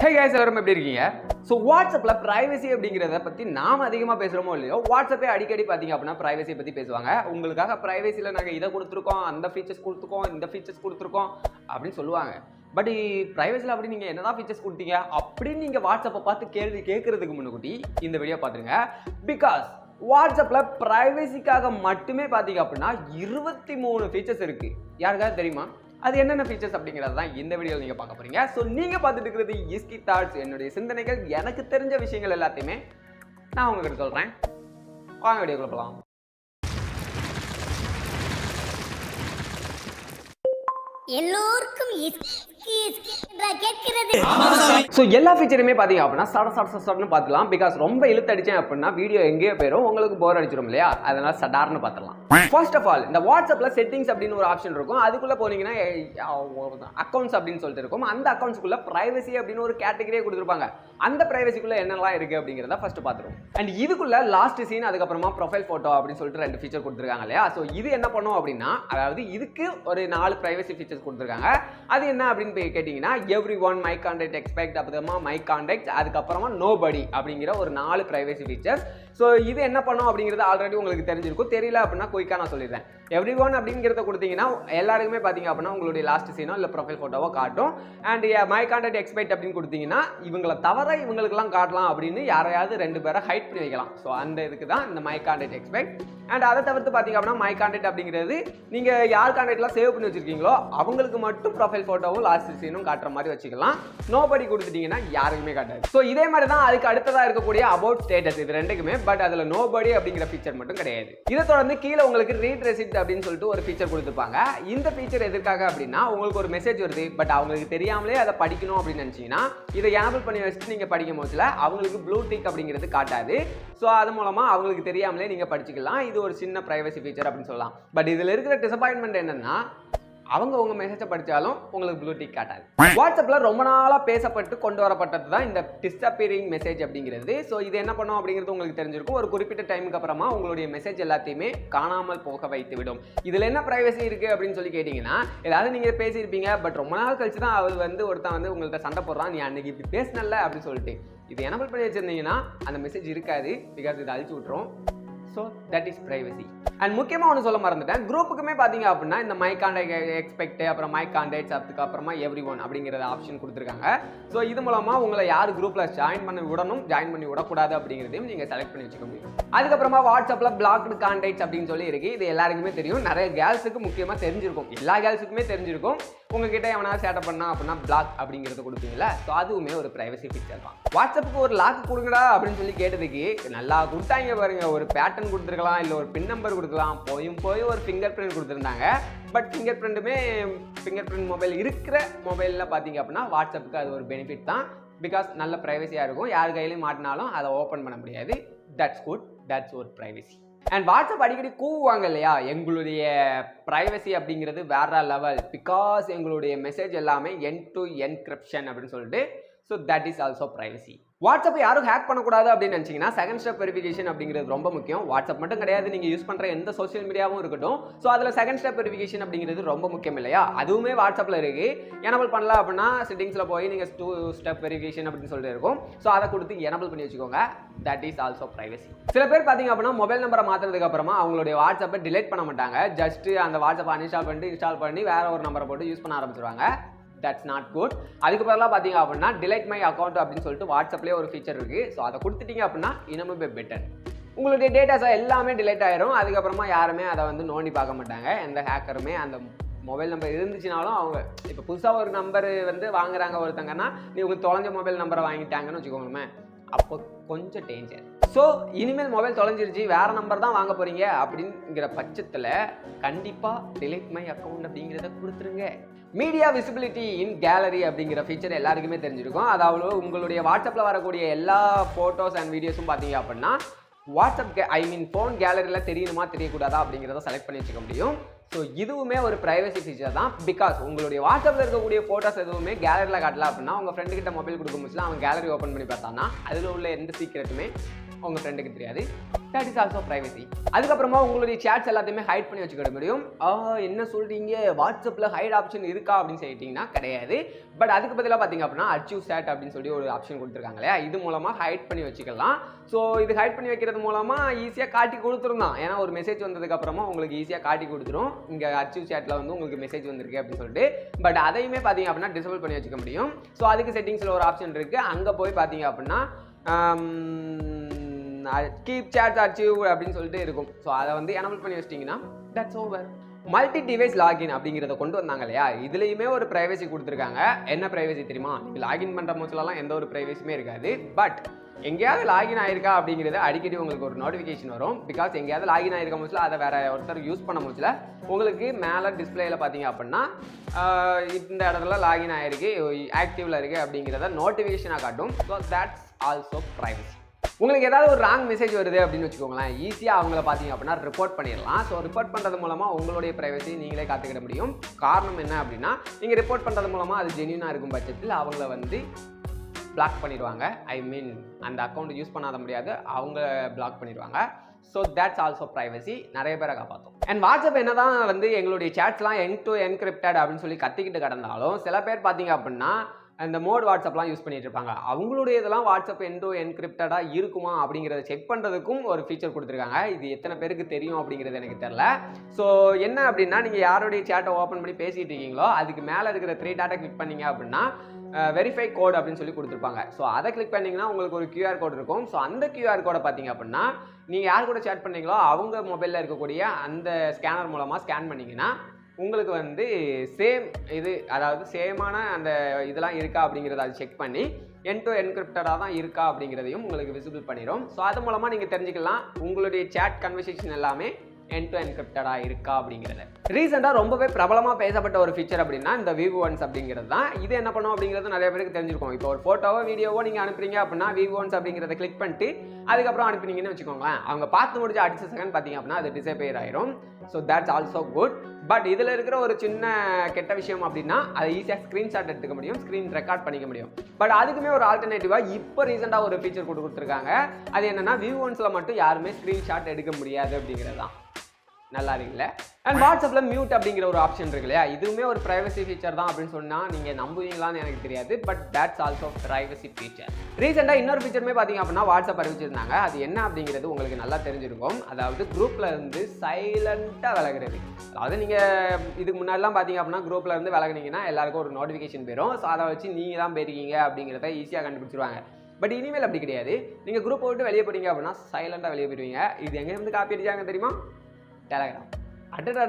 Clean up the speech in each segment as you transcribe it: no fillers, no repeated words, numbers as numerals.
Hey guys, எல்லாரும் எப்படி இருக்கீங்க? So WhatsAppல privacy அப்படிங்கறத பத்தி நாம அதிகமா பேசுறோமோ இல்லையோ, WhatsApp அடிக்கடி பாத்தீங்க அப்படினா privacy பத்தி பேசுவாங்க. உங்களுக்காக privacyல நாங்க இத கொடுத்திருக்கோம், அந்த ஃபீச்சர்ஸ் கொடுத்திருக்கோம், இந்த ஃபீச்சர்ஸ் கொடுத்திருக்கோம் அப்படி சொல்லுவாங்க. பட் privacyல அப்படி நீங்க என்னதான் ஃபீச்சர்ஸ் கொடுத்தீங்க அப்படி நீங்க WhatsApp பார்த்து கேள்வி கேக்குறதுக்கு முன்னாடி இந்த வீடியோ பாத்துருங்க. Because WhatsAppல privacyக்காக மட்டுமே பாத்தீங்க அப்படினா 23 ஃபீச்சர்ஸ் இருக்கு. யாருக்காவது தெரியுமா? அது என்னென்ன ஃபீச்சர்ஸ் அப்படிங்கிறது தான் இந்த வீடியோவில் நீங்கள் பார்க்க போறீங்க. ஸோ நீங்கள் பார்த்துட்டு இருக்கிறது இஸ்கி தாட்ஸ், என்னுடைய சிந்தனைகள், எனக்கு தெரிஞ்ச விஷயங்கள் எல்லாத்தையுமே நான் உங்ககிட்ட சொல்கிறேன். வாங்க வீடியோக்குள்ள போகலாம். எல்லோருக்கும் ஸோ எல்லா ஃபீச்சருமே பார்த்தீங்க அப்படின்னா சடன்னு பார்த்துக்கலாம். பிகாஸ் ரொம்ப இழுத்தடிச்சேன் அப்படின்னா வீடியோ எங்கேயோ போயிடும், உங்களுக்கு போர் அடிச்சிடும் இல்லையா? அதனால சடார்னு பார்த்துடலாம். ஃபர்ஸ்ட் ஆஃப் ஆல், இந்த வாட்ஸ்அப்ல செட்டிங்ஸ் அப்படின்னு ஒரு ஆப்ஷன் இருக்கும். அதுக்குள்ள போனீங்கன்னா அக்கௌண்ட்ஸ் அப்படின்னு சொல்லிட்டு இருக்கும். அந்த அக்கௌண்ட்ஸ்க்குள்ள பிரைவசி அப்படின்னு ஒரு கேட்டகரியே கொடுத்துருப்பாங்க. அந்த பிரைவசிக்குள்ள என்னெல்லாம் இருக்கு அப்படிங்கிறத ஃபர்ஸ்ட் பார்த்துருவோம். அண்ட் இதுக்குள்ள லாஸ்ட் சீன், அதுக்கப்புறமா ப்ரொஃபைல் போட்டோ அப்படின்னு சொல்லிட்டு 2 ஃபீச்சர் கொடுத்துருக்காங்க இல்லையா? ஸோ இது என்ன பண்ணும் அப்படின்னா, அதாவது இதுக்கு ஒரு 4 பிரைவசி ஃபீச்சர்ஸ் கொடுத்துருக்காங்க. அது என்ன அப்படின்னு கேட்டீங்கன்னா, every one, my contact, expect, அப்புறமா மை கான்டாக்ட், அதுக்கப்புறமா நோபடி அப்படிங்கிற ஒரு 4 பிரைவசி ஃபீச்சர்ஸ். ஸோ இது என்ன பண்ணும் அப்படிங்கிறது ஆல்ரெடி உங்களுக்கு தெரிஞ்சிருக்கும். தெரியல அப்படின்னா குயிக்காக நான் சொல்லிடுறேன். எவ்ரி ஒன் அப்படிங்கிறத கொடுத்தீங்கன்னா எல்லாருக்குமே பார்த்தீங்க அப்படின்னா உங்களுடைய லாஸ்ட் சீனோ இல்லை ப்ரொஃபைல் ஃபோட்டோவோ காட்டும். அண்ட் மை கான்டாக்ட், எக்ஸ்பெக்ட் அப்படின்னு கொடுத்தீங்கன்னா இவங்களை தவிர இவங்களுக்குலாம் காட்டலாம் அப்படின்னு யாரையாவது 2 பேரை ஹைட் பண்ணி வைக்கலாம். ஸோ அந்த இதுக்கு தான் இந்த மை கான்டாக்ட், எக்ஸ்பெக்ட். அண்ட் அதை தவிர்த்து பார்த்தீங்க அப்படின்னா மை கான்டாக்ட் அப்படிங்கிறது நீங்கள் யார் கான்டாக்ட்லாம் சேவ் பண்ணி வச்சிருக்கீங்களோ அவங்களுக்கு மட்டும் ப்ரொஃபைல் ஃபோட்டோவும் லாஸ்ட் சீனும் காட்டுற மாதிரி வச்சுக்கலாம். நோபடி கொடுத்துட்டீங்கன்னா யாருக்குமே காட்டாது. ஸோ இதே மாதிரி தான் அதுக்கு அடுத்ததாக இருக்கக்கூடிய அபவுட் ஸ்டேட்டஸ், இது ரெண்டுக்குமே. பட் அதில் நோபடி அப்படிங்கிற ஃபீச்சர் மட்டும் கிடையாது. இதை தொடர்ந்து கீழே உங்களுக்கு ரீட் ரெசிப்ட் அப்படின்னு சொல்லிட்டு ஒரு ஃபீச்சர் கொடுத்துருப்பாங்க. இந்த ஃபீச்சர் எதற்காக அப்படின்னா, உங்களுக்கு ஒரு மெசேஜ் வருது, பட் அவங்களுக்கு தெரியாமலே அதை படிக்கணும் அப்படின்னு நினைச்சீங்கன்னா இதை எனபிள் பண்ணி வச்சுட்டு நீங்க படிக்கும் போதுல அவங்களுக்கு ப்ளூ டிக் அப்படிங்கிறது காட்டாது. ஸோ அது மூலமா அவங்களுக்கு தெரியாமலே நீங்க படிச்சுக்கலாம். இது ஒரு சின்ன பிரைவசி ஃபீச்சர் அப்படின்னு சொல்லலாம். பட் இதுல இருக்கிற டிசப்பாயின்மெண்ட் என்னன்னா, அவங்க உங்க மெசேஜை படிச்சாலும் உங்களுக்கு ப்ளூ டிக் காட்டாது. வாட்ஸ்அப்ல ரொம்ப நாளா பேசப்பட்டு கொண்டு வரப்பட்டது தான் இந்த டிஸ்அப்பியரிங் மெசேஜ் அப்படிங்கிறது. ஸோ இது என்ன பண்ணும் அப்படிங்கிறது உங்களுக்கு தெரிஞ்சிருக்கும். ஒரு குறிப்பிட்ட டைமுக்கு அப்புறமா உங்களுடைய மெசேஜ் எல்லாத்தையுமே காணாமல் போக வைத்து விடும். இதுல என்ன பிரைவசி இருக்கு அப்படின்னு சொல்லி கேட்டீங்கன்னா, ஏதாவது நீங்க பேசியிருப்பீங்க, பட் ரொம்ப நாள் கழிச்சு தான் அவர் ஒருத்தன் உங்கள்கிட்ட சண்டை போடுறான், நீ அன்னைக்கு இப்படி பேசினல்ல அப்படின்னு சொல்லிட்டு. இது எனபிள் பண்ணி வச்சிருந்தீங்கன்னா அந்த மெசேஜ் இருக்காது. பிகாஸ் இது அழிச்சு விட்டுரும். So that is privacy. And முக்கியமாக ஒன்று சொல்ல மறந்துட்டேன், குரூப்புக்குமே பார்த்தீங்க அப்படின்னா இந்த மை கான்டாக்ட், எக்ஸ்பெக்ட், அப்புறம் மை கான்டாக்ட்ஸ், அதுக்கப்புறமா எவ்ரி ஒன் அப்படிங்கிற ஆப்ஷன் கொடுத்துருக்காங்க. ஸோ இது மூலமாக உங்களை யார் குரூப்பில் ஜாயின் பண்ணி விடணும், ஜாயின் பண்ணி விடக்கூடாது அப்படிங்கிறதையும் நீங்கள் செலக்ட் பண்ணி வச்சுக்க முடியும். அதுக்கப்புறமா வாட்ஸ்அப்பில் பிளாக்டு கான்டாக்ட்ஸ் அப்படின்னு சொல்லி இருக்கு. இது எல்லாருக்குமே தெரியும். நிறைய கேர்ள்ஸுக்கு முக்கியமாக தெரிஞ்சிருக்கும். எல்லா கேர்ள்ஸுக்குமே தெரிஞ்சிருக்கும். உங்ககிட்ட எவனாவது சேட்டை பண்ணா அப்படின்னா பிளாக் அப்படிங்கிறது கொடுப்பீங்களா? ஸோ அதுவுமே ஒரு பிரைவசி ஃபீச்சர் தான். வாட்ஸ்அப்புக்கு ஒரு லாக் கொடுங்கடா அப்படின்னு சொல்லி கேட்டதுக்கு நல்லா கொடுத்தாங்க பாருங்க. ஒரு பேட்டர்ன் கொடுத்துருக்கலாம், இல்லை ஒரு பின் நம்பர் கொடுக்கலாம், போய் ஒரு ஃபிங்கர் பிரிண்ட் கொடுத்துருந்தாங்க. பட் ஃபிங்கர் பிரிண்ட் மொபைல் இருக்கிற மொபைலில் பார்த்தீங்க அப்படின்னா வாட்ஸ்அப்புக்கு அது ஒரு பெனிஃபிட் தான். பிகாஸ் நல்ல ப்ரைவசியாக இருக்கும். யார் கையிலையும் மாட்டினாலும் அதை ஓப்பன் பண்ண முடியாது. தட்ஸ் குட், தட்ஸ் ஒரு ப்ரைவசி. அண்ட் வாட்ஸ்அப் அடிக்கடி கூவுவாங்க இல்லையா, எங்களுடைய ப்ரைவசி அப்படிங்கிறது வேற லெவல், பிகாஸ் எங்களுடைய மெசேஜ் எல்லாமே எண்ட் டு என்கிரிப்ஷன் அப்படின்னு சொல்லிட்டு. So that is also privacy. WhatsApp யாரும் ஹேக் பண்ணக்கூடாது அப்படின்னு நினச்சிங்கன்னா செகண்ட் ஸ்டெப் வெரிஃபிகேஷன் அப்படிங்கிறது ரொம்ப முக்கியம். வாட்ஸ்அப் மட்டும் கிடையாது, நீங்கள் யூஸ் பண்ணுற எந்த சோஷியல் மீடியாவும் இருக்கட்டும். ஸோ அதில் செகண்ட் ஸ்டெப் வெரிஃபிகேஷன் அப்படிங்கிறது ரொம்ப முக்கியம் இல்லையா? அதுவுமே வாட்ஸ்அப்பில் இருக்குது. எனபிள் பண்ணல அப்படின்னா செட்டிங்ஸில் போய் நீங்கள் 2 ஸ்டெப் வெரிஃபிகேஷன் அப்படின்னு சொல்லிட்டு இருக்கும். ஸோ அதை கொடுத்து எனபிள் பண்ணி வச்சுக்கோங்க. That is also privacy. சில பேர் பார்த்தீங்க அப்படின்னா மொபைல் நம்பரை மாற்றினதுக்கு அப்புறமா அவங்களுடைய வாட்ஸ்அப்பை டிலீட் பண்ண மாட்டாங்க. ஜஸ்ட் அந்த வாட்ஸ்அப்பை இன்ஸ்டால் பண்ணி வேற ஒரு நம்பரை போட்டு யூஸ் பண்ண ஆரம்பிச்சிருவாங்க. That's not good. அதுக்கு பதிலாக பார்த்தீங்க அப்படின்னா delete my account அப்படின்னு சொல்லிட்டு வாட்ஸ்அப்லேயே ஒரு ஃபீச்சர் இருக்குது. ஸோ அதை கொடுத்துட்டீங்க அப்படின்னா இன்னுமே பெட்டர். உங்களுடைய டேட்டாஸ் எல்லாமே டிலீட் ஆயிரும். அதுக்கப்புறமா யாருமே அதை நோண்டி பார்க்க மாட்டாங்க. எந்த ஹேக்கருமே அந்த மொபைல் நம்பர் இருந்துச்சுனாலும் அவங்க இப்போ புதுசாக ஒரு நம்பர் வாங்குறாங்க ஒருத்தங்கன்னா, நீ உங்களுக்கு தொலைஞ்ச மொபைல் நம்பரை வாங்கிட்டாங்கன்னு வச்சுக்கோங்களேன், அப்போ கொஞ்சம் டேஞ்சர். ஸோ இனிமேல் மொபைல் தொலைஞ்சிருச்சு, வேற நம்பர் தான் வாங்க போறீங்க அப்படிங்கிற பட்சத்தில் கண்டிப்பாக delete my account அப்படிங்கிறத கொடுத்துருங்க. மீடியா விசிபிலிட்டி இன் கேலரி அப்படிங்கிற ஃபீச்சர் எல்லாருக்குமே தெரிஞ்சிருக்கும். அதாவது உங்களுடைய வாட்ஸ்அப்பில் வரக்கூடிய எல்லா ஃபோட்டோஸ் அண்ட் வீடியோஸும் பார்த்தீங்க அப்படின்னா வாட்ஸ்அப் ஃபோன் கேலரியில் தெரியணுமா தெரியக்கூடாதா அப்படிங்கிறத செலக்ட் பண்ணி வச்சுக்க முடியும். ஸோ இதுவுமே ஒரு ப்ரைவசி ஃபீச்சர் தான். பிகாஸ் உங்களுடைய வாட்ஸ்அப்பில் இருக்கக்கூடிய ஃபோட்டோஸ் எதுவுமே கேலரியில் காட்டல அப்படின்னா உங்கள் ஃப்ரெண்டு கிட்ட மொபைல் கொடுக்க முடிச்சுன்னா அவன் கேலரி ஓப்பன் பண்ணி பார்த்தான்னா அதில் உள்ள எந்த சீக்கிரட்டுமே உங்கள் ஃப்ரெண்டுக்கு தெரியாது. That is also privacy. அதுக்கப்புறமா உங்களுடைய சேட்ஸ் எல்லாத்தையுமே ஹைட் பண்ணி வச்சுக்கிட முடியும். என்ன சொல்கிறீங்க, வாட்ஸ்அப்பில் ஹைட் ஆப்ஷன் இருக்கா அப்படின்னு சொல்லிட்டிங்கன்னா கிடையாது. பட் அதுக்கு பதிலாக பார்த்தீங்க அப்படின்னா அச்சீவ் சேட் அப்படின்னு சொல்லி ஒரு ஆப்ஷன் கொடுத்துருக்காங்க இல்லையா, இது மூலமாக ஹைட் பண்ணி வச்சுக்கலாம். ஸோ இது ஹைட் பண்ணி வைக்கிறது மூலமாக ஈஸியாக காட்டி கொடுத்துருந்தான். ஏன்னா ஒரு மெசேஜ் வந்ததுக்கப்புறமா உங்களுக்கு ஈஸியாக காட்டி கொடுத்துரும், இங்கே அச்சீவ் சேட்டில் வந்து உங்களுக்கு மெசேஜ் வந்திருக்கு அப்படின்னு சொல்லிட்டு. பட் அதையுமே பார்த்தீங்க அப்படின்னா டிசேபிள் பண்ணி வச்சுக்க முடியும். ஸோ அதுக்கு செட்டிங்ஸில் ஒரு ஆப்ஷன் இருக்குது, அங்கே போய் பார்த்தீங்க அப்படின்னா கீப் சேட் அச்சீவ் அப்படின்னு சொல்லிட்டு இருக்கும். ஸோ அதை வந்து எனபிள் பண்ணி வச்சிட்டிங்கன்னா that's over. Multi device login அப்படிங்கிறத கொண்டு வந்தாங்க இல்லையா, இதுலேயுமே ஒரு ப்ரைவசி கொடுத்துருக்காங்க. என்ன ப்ரைவசி தெரியுமா, நீங்கள் லாகின் பண்ணுற போச்சுலலாம் எந்த ஒரு ப்ரைவசியுமே இருக்காது. பட் எங்கேயாவது லாகின் ஆயிருக்கா அப்படிங்கிறது அடிக்கடி உங்களுக்கு ஒரு நோட்டிஃபிகேஷன் வரும். பிகாஸ் எங்கேயாவது லாகின் ஆயிருக்க போச்சுல அதை வேற ஒருத்தர் யூஸ் பண்ண போச்சுல உங்களுக்கு மேலே டிஸ்பிளேயில் பார்த்தீங்க அப்படின்னா இந்த இடத்துல லாகின் ஆயிருக்கு, ஆக்டிவில் இருக்குது அப்படிங்கிறத நோட்டிஃபிகேஷனாக காட்டும். So that's also privacy. உங்களுக்கு ஏதாவது ஒரு ராங் மெசேஜ் வருது அப்படின்னு வச்சுக்கோங்களேன், ஈஸியாக அவங்கள பார்த்தீங்க அப்படின்னா ரிப்போர்ட் பண்ணிடலாம். ஸோ ரிப்போர்ட் பண்ணுறது மூலமாக உங்களுடைய ப்ரைவசி நீங்களே காத்துக்கிட முடியும். காரணம் என்ன அப்படின்னா, நீங்கள் ரிப்போர்ட் பண்ணுறது மூலமாக அது ஜென்யூனாக இருக்கும் பட்சத்தில் அவங்கள வந்து பிளாக் பண்ணிடுவாங்க. ஐ மீன் அந்த அக்கௌண்ட் யூஸ் பண்ணாத முடியாது, அவங்க பிளாக் பண்ணிடுவாங்க. ஸோ தட்ஸ் ஆல்சோ ப்ரைவசி, நிறைய பேரை காப்பாற்றும். அண்ட் வாட்ஸ்அப் என்ன தான் வந்து எங்களுடைய சேட்ஸ்லாம் எண்ட் டு என்கிரிப்டட் அப்படின்னு சொல்லி கத்திக்கிட்டு கிடந்தாலும் சில பேர் பார்த்தீங்க அப்படின்னா அந்த மோட் வாட்ஸ்அப்லாம் யூஸ் பண்ணிட்டு இருப்பாங்க. அவங்களுடைய இதெல்லாம் வாட்ஸ்அப் எண்ட் டு என்கிரிப்டடாக இருக்குமா அப்படிங்கிறத செக் பண்ணுறதுக்கும் ஒரு ஃபீச்சர் கொடுத்துருக்காங்க. இது எத்தனை பேருக்கு தெரியும் அப்படிங்கிறது எனக்கு தெரியல. ஸோ என்ன அப்படின்னா, நீங்கள் யாருடைய சேட்டை ஓப்பன் பண்ணி பேசிகிட்டு இருக்கீங்களோ அதுக்கு மேலே இருக்கிற 3 டாட்டை கிளிக் பண்ணீங்க அப்படின்னா வெரிஃபை கோட் அப்படின்னு சொல்லி கொடுத்துருப்பாங்க. ஸோ அதை கிளிக் பண்ணிங்கன்னா உங்களுக்கு ஒரு QR கோட் இருக்கும். ஸோ அந்த QR கோடை பார்த்தீங்க அப்படின்னா நீங்கள் யார் கூட சேட் பண்ணீங்களோ அவங்க மொபைலில் இருக்கக்கூடிய அந்த ஸ்கேனர் மூலமாக ஸ்கேன் பண்ணிங்கன்னா உங்களுக்கு வந்து சேம் இது, அதாவது சேமான அந்த இதெல்லாம் இருக்கா அப்படிங்கிறத அது செக் பண்ணி எண்ட் டு என்கிரிப்டடாக தான் இருக்கா அப்படிங்கிறதையும் உங்களுக்கு விசிபிள் பண்ணிடும். ஸோ அது மூலமாக நீங்கள் தெரிஞ்சுக்கலாம் உங்களுடைய சேட் கன்வர்சேஷன் எல்லாமே எண்ட் டு என்கிரிப்டடாக இருக்கா அப்படிங்கிறது. ரீசெண்டாக ரொம்பவே பிரபலமாக பேசப்பட்ட ஒரு ஃபீச்சர் அப்படின்னா இந்த VV1s அப்படிங்கிறது தான். இது என்ன பண்ணும் அப்படிங்கிறது நிறைய பேருக்கு தெரிஞ்சிருக்கும். இப்போ ஒரு ஃபோட்டோவோ வீடியோவோ நீங்கள் அனுப்புறீங்க அப்படின்னா VV1s அப்படிங்கிறத கிளிக் பண்ணிட்டு அதுக்கப்புறம் அனுப்பினீங்கன்னு வச்சுக்கோங்களேன், அவங்க பார்த்து முடிஞ்ச அடுத்த செகண்ட் பார்த்தீங்க அப்படின்னா அது டிசேபியர் ஆயிரும். So that's also good. But இதில் இருக்கிற ஒரு சின்ன கெட்ட விஷயம் அப்படின்னா அதை ஈஸியாக ஸ்க்ரீன்ஷாட் எடுத்துக்க முடியும், ஸ்க்ரீன் ரெக்கார்ட் பண்ணிக்க முடியும். பட் அதுக்குமே ஒரு ஆல்டர்னேட்டிவாக இப்போ ரீசெண்டாக ஒரு ஃபீச்சர் கொடுத்துருக்காங்க. அது என்னன்னா VV1sல மட்டும் யாருமே ஸ்க்ரீன்ஷாட் எடுக்க முடியாது அப்படிங்கிறது தான். நல்லா இருக்குல்ல. அண்ட் வாட்ஸ்அப்பில் மியூட் அப்படிங்கிற ஒரு ஆப்ஷன் இருக்கு இல்லையா, இதுவுமே ஒரு ப்ரைவசி ஃபீச்சர் தான் அப்படின்னு சொன்னால் நீங்கள் நம்புவீங்களான்னு எனக்கு தெரியாது. But that's also privacy feature. ரீசெண்டாக இன்னொரு ஃபீச்சருமே பார்த்தீங்க அப்படின்னா வாட்ஸ்அப் அறிவிச்சிருந்தாங்க. அது என்ன அப்படிங்கிறது உங்களுக்கு நல்லா தெரிஞ்சிருக்கும். அதாவது குரூப்பில் இருந்து சைலண்ட்டாக விலகிறது. அதாவது நீங்கள் இதுக்கு முன்னாடிலாம் பார்த்தீங்க அப்படின்னா குரூப்பில் இருந்து விலகினீங்கன்னா எல்லாருக்கும் ஒரு நோட்டிஃபிகேஷன் போயிடும். ஸோ அதை வச்சு நீங்கள் தான் போயிருக்கீங்க அப்படிங்கிறத ஈஸியாக கண்டுபிடிச்சிருவாங்க. பட் இனிமேல் அப்படி கிடையாது. நீங்கள் குரூப்பை விட்டு வெளியே போகிறீங்க அப்படின்னா சைலண்ட்டாக வெளியே போயிடுவீங்க. இது எங்கேருந்து காப்பி அடிச்சாங்க தெரியுமா? டெலகிராம்.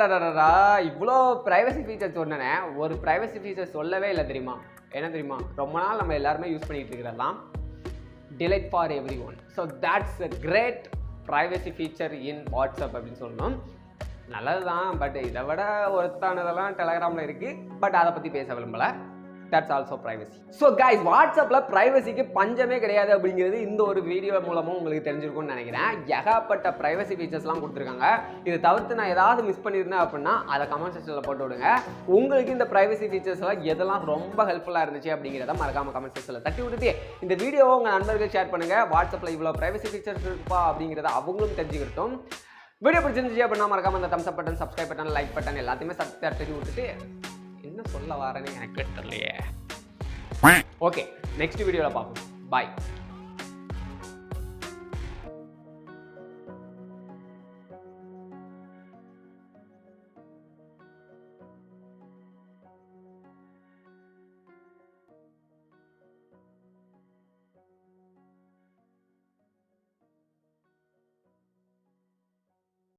அடடா, இவ்வளோ ப்ரைவசி ஃபீச்சர் சொன்னேன், ஒரு ப்ரைவசி ஃபீச்சர் சொல்லவே இல்லை தெரியுமா? என்ன தெரியுமா? ரொம்ப நாள் நம்ம எல்லாருமே யூஸ் பண்ணிட்டு இருக்கிறதெல்லாம் delete for everyone. So that's a great privacy feature in WhatsApp அப்படின்னு சொல்லணும். நல்லது தான். பட் இதை விட ஒருத்தானதெல்லாம் டெலகிராமில் இருக்குது. பட் அதை பற்றி பேச விரும்பலை. That's also privacy. So guys, வாட்ஸ்அப்பில் ப்ரைவசிக்கு பஞ்சமே கிடையாது அப்படிங்கிறது இந்த ஒரு வீடியோ மூலமாக உங்களுக்கு தெரிஞ்சிருக்கும்னு நினைக்கிறேன். ஏகப்பட்ட ப்ரைவசி ஃபீச்சர்ஸ்லாம் கொடுத்துருக்காங்க. இதை தவிர்த்து நான் ஏதாவது மிஸ் பண்ணியிருந்தேன் அப்படின்னா அதை கமெண்ட் செக்ஷனில் போட்டு விடுங்க. உங்களுக்கு இந்த ப்ரைவசி ஃபீச்சர்ஸ்லாம் எதெல்லாம் ரொம்ப ஹெல்ப்ஃபுல்லாக இருந்துச்சு அப்படிங்கிறத மறக்காம கமெண்ட் செக்ஷனில் தட்டி விட்டுட்டு இந்த வீடியோவை உங்கள் நண்பர்கள் ஷேர் பண்ணுங்கள். வாட்ஸ்அப்பில் இவ்வளோ ப்ரைவசி ஃபீச்சர்ஸ் இருக்குப்பா அப்படிங்கிறத அவங்களும் தெரிஞ்சுக்கிட்டோம். வீடியோ பிடிச்சிருந்துச்சு அப்படின்னா மறக்காம அந்த தம்ஸ் அப் button, subscribe button, like button எல்லாத்தையுமே தட்டி விட்டுட்டு என்ன சொல்ல வரேன்னு எனக்கு தெரியலையே. ஓகே, நெக்ஸ்ட் வீடியோவில் பார்ப்போம். பாய்.